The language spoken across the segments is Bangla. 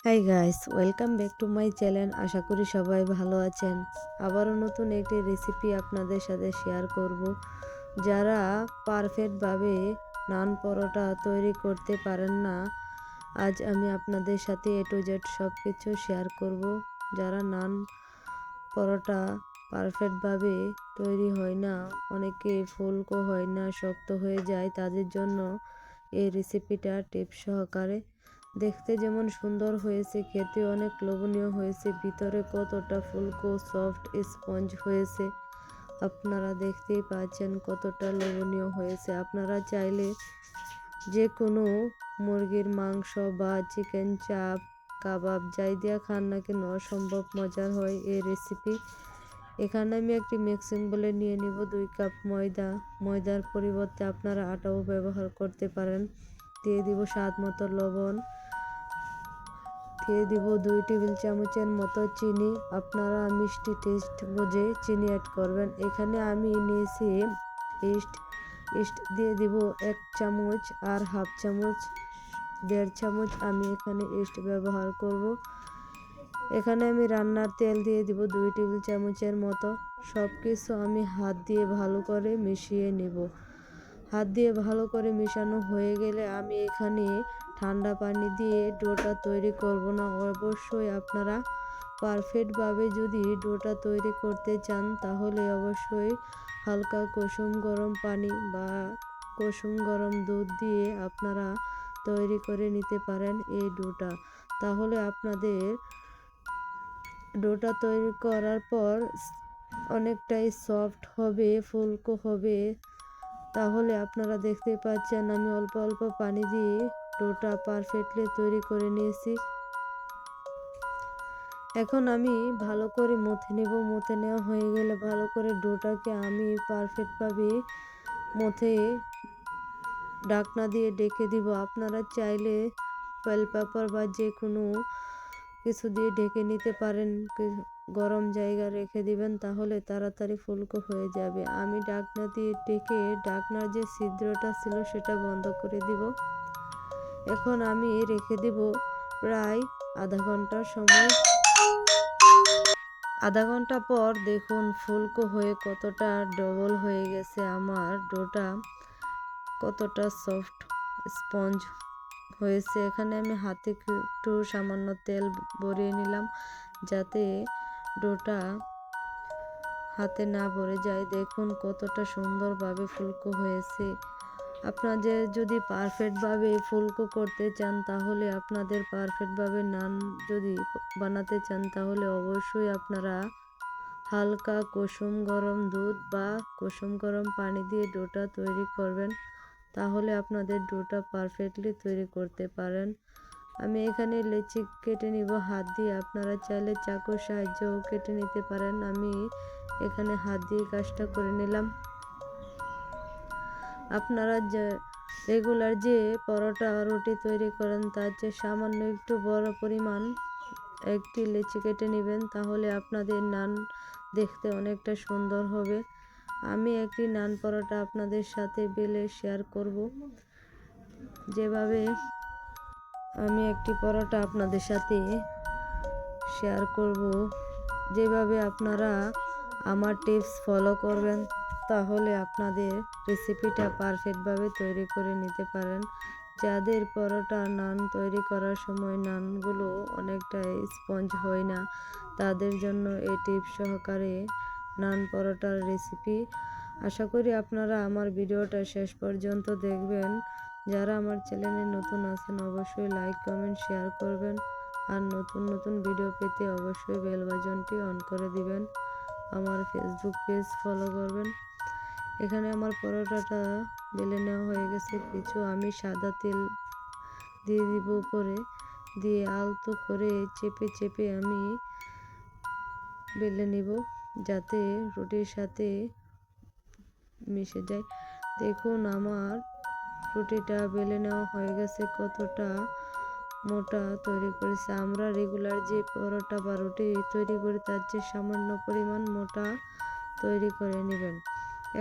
High guys, welcome back to my channel. আশা করি সবাই ভালো আছেন। আবারও নতুন একটি রেসিপি আপনাদের সাথে শেয়ার করব। যারা পারফেক্টভাবে নান পরোটা তৈরি করতে পারেন না, আজ আমি আপনাদের সাথে এ টু জেড সব কিছু শেয়ার করব। যারা নান পরোটা পারফেক্টভাবে তৈরি হয় না, অনেকে ফুলকো হয় না, শক্ত হয়ে যায়, তাদের জন্য এই রেসিপিটা টিপস সহকারে। দেখতে যেমন সুন্দর হয়েছে, খেতে অনেক লোভনীয় হয়েছে, ভিতরে কতটা ফুলকো সফট স্পঞ্জ হয়েছে আপনারা দেখতেই পাচ্ছেন কতটা লোভনীয় হয়েছে। আপনারা চাইলে যে কোনো মুরগির মাংস বা চিকেন চাপ, কাবাব যাই দিয়া খান না কেন অসম্ভব মজার হয় এই রেসিপি। এখানে আমি একটি মিক্সিং বলে নিয়ে নিব 2 কাপ ময়দা। ময়দার পরিবর্তে আপনারা আটাও ব্যবহার করতে পারেন। দিয়ে দিব স্বাদ মতো লবণ, দিয়ে দিব 2 টেবিল চামচের মতো চিনি। আপনারা মিষ্টি টেস্ট বুঝে চিনি অ্যাড করবেন। এখানে আমি নিয়েছি ইস্ট। ইস্ট দিয়ে দিব 1 চামচ, আর হাফ চামচ 1.5 চামচ আমি এখানে ইস্ট ব্যবহার করব। এখানে আমি রান্নার তেল দিয়ে দিব 2 টেবিল চামচের মতো। সব কিছু আমি হাত দিয়ে ভালো করে মিশিয়ে নেব। হাত দিয়ে ভালো করে মেশানো হয়ে গেলে আমি এখানে ঠান্ডা পানি দিয়ে ডোটা তৈরি করব না। অবশ্যই আপনারা পারফেক্টভাবে যদি ডোটা তৈরি করতে চান তাহলে অবশ্যই হালকা কুসুম গরম পানি বা কুসুম গরম দুধ দিয়ে আপনারা তৈরি করে নিতে পারেন এই ডোটা। তাহলে আপনাদের ডোটা তৈরি করার পর অনেকটাই সফট হবে, ফুলকো হবে। তাহলে আপনারা দেখতে পাচ্ছেন আমি অল্প অল্প পানি দিয়ে ডোটা পারফেক্টলি তৈরি করে নিয়েছি। এখন আমি ভালো করে মথে নেব। মথে নেওয়া হয়ে গেলে ভালো করে ডোটাকে আমি পারফেক্টভাবে মথে ঢাকনা দিয়ে ডেকে দিব। আপনারা চাইলে ফয়েল পেপার বা যে কোনো কিছু দিয়ে ঢেকে নিতে পারেন, গরম জায়গা রেখে দিবেন, তাহলে তাড়াতাড়ি ফুলকো হয়ে যাবে। আমি ঢাকনা দিয়ে ঢেকে ঢাকনার যে ছিদ্রটা ছিল সেটা বন্ধ করে দিব। এখন আমি রেখে দিব প্রায় আধা ঘন্টা সময়। আধা ঘন্টা পর দেখুন ফুলকো হয়ে কতটা ডবল হয়ে গেছে আমার ডোটা, কতটা সফট স্পঞ্জ হয়েছে। এখানে আমি হাতে একটু সামান্য তেল ভরিয়ে নিলাম যাতে ডোটা হাতে না ভরে যায়। দেখুন কতটা সুন্দরভাবে ফুলকো হয়েছে। আপনাদের যদি পারফেক্টভাবে ফুলকো করতে চান তাহলে আপনাদের পারফেক্টভাবে নান যদি বানাতে চান তাহলে অবশ্যই আপনারা হালকা কুসুম গরম দুধ বা কুসুম গরম পানি দিয়ে ডোটা তৈরি করবেন, তাহলে আপনাদের ডোটা পারফেক্টলি তৈরি করতে পারেন। আমি এখানে লেচি কেটে নিব হাত দিয়ে, আপনারা চাইলে চাকুর সাহায্যেও কেটে নিতে পারেন। আমি এখানে হাত দিয়ে কাজটা করে নিলাম। আপনারা যে রেগুলার যে পরোটা রুটি তৈরি করেন তার চেয়ে সামান্য একটু বড় পরিমাণ একটি লেচি কেটে নেবেন, তাহলে আপনাদের নান দেখতে অনেকটা সুন্দর হবে। আমি একটি নান পরোটা আপনাদের সাথে বেলে শেয়ার করব। যেভাবে আমি একটি পরোটা আপনাদের সাথে শেয়ার করব, যেভাবে আপনারা আমার টিপস ফলো করবেন তাহলে আপনাদের রেসিপিটা পারফেক্টভাবে তৈরি করে নিতে পারেন। যাদের পরোটা নান তৈরি করার সময় নানগুলো অনেকটা স্পঞ্জ হয় না, তাদের জন্য এই টিপস সহকারে নান পরোটার রেসিপি। আশা করি আপনারা আমার ভিডিওটা শেষ পর্যন্ত দেখবেন। যারা আমার চ্যানেলে নতুন আছেন অবশ্যই লাইক কমেন্ট শেয়ার করবেন, আর নতুন নতুন ভিডিও পেতে অবশ্যই বেল বাটনটি অন করে দিবেন। আমার ফেসবুক পেজ ফলো করবেন। এখানে আমার পরোটাটা বেলে নেওয়া হয়ে গেছে। কিছু আমি সাদা তেল দিয়ে দিব উপরে, দিয়ে আলতো করে চেপে চেপে আমি বেলে নিব যাতে রুটির সাথে মিশে যায়। দেখুন আমার রুটিটা বেলে নেওয়া হয়ে গেছে, কতটা মোটা তৈরি করেছে। আমরা রেগুলার যে পরোটা বা রুটি তৈরি করি তার চেয়ে সামান্য পরিমাণ মোটা তৈরি করে নেবেন।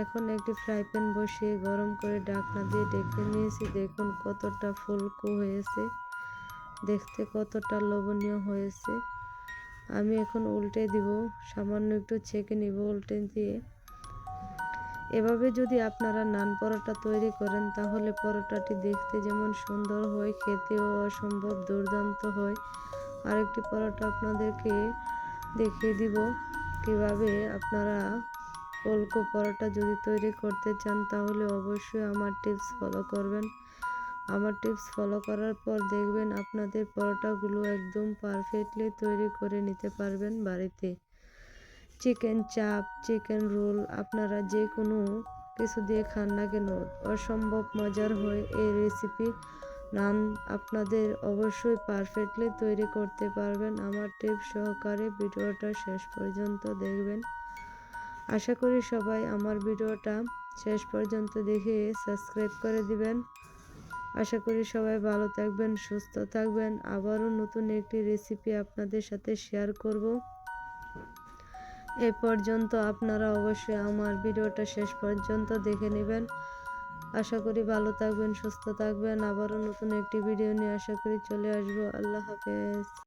এখন একটি ফ্রাই প্যান বসিয়ে গরম করে ঢাকনা দিয়ে ঢেকে নিয়েছি। দেখুন কতটা ফুলকো হয়েছে। দেখতে কতটা লোভনীয় হয়েছে। আমি এখন উল্টে দিব, সামান্য একটু ছেঁকে নিব উল্টে দিয়ে। এভাবে যদি আপনারা নান পরোটা তৈরি করেন তাহলে পরোটাটি দেখতে যেমন সুন্দর হয়, খেতেও অসম্ভব দুর্দান্ত হয়। আরেকটি পরোটা আপনাদেরকে দেখিয়ে দিব কিভাবে আপনারা ফুলকো পরোটা যদি তৈরি করতে চান তাহলে অবশ্যই আমার টিপস ফলো করবেন। আমার টিপস ফলো করার পর দেখবেন আপনাদের পরোটাগুলো একদম পারফেক্টলি তৈরি করে নিতে পারবেন বাড়িতে। চিকেন চাপ, চিকেন রোল আপনারা যে কোনো কিছু দিয়ে খান না কেন অসম্ভব মজার হয় এই রেসিপি। নান আপনাদের অবশ্যই পারফেক্টলি তৈরি করতে পারবেন। আমার টিপস সহকারে ভিডিওটা শেষ পর্যন্ত দেখবেন। আশা করি সবাই আমার ভিডিওটা শেষ পর্যন্ত দেখে সাবস্ক্রাইব করে দিবেন। আশা করি সবাই ভালো থাকবেন, সুস্থ থাকবেন। আবারও নতুন একটি রেসিপি আপনাদের সাথে শেয়ার করব। এ পর্যন্ত আপনারা অবশ্যই আমার ভিডিওটা শেষ পর্যন্ত দেখে নেবেন। আশা করি ভালো থাকবেন, সুস্থ থাকবেন। আবারও নতুন একটি ভিডিও নিয়ে আশা করি চলে আসবো। আল্লাহ হাফেজ।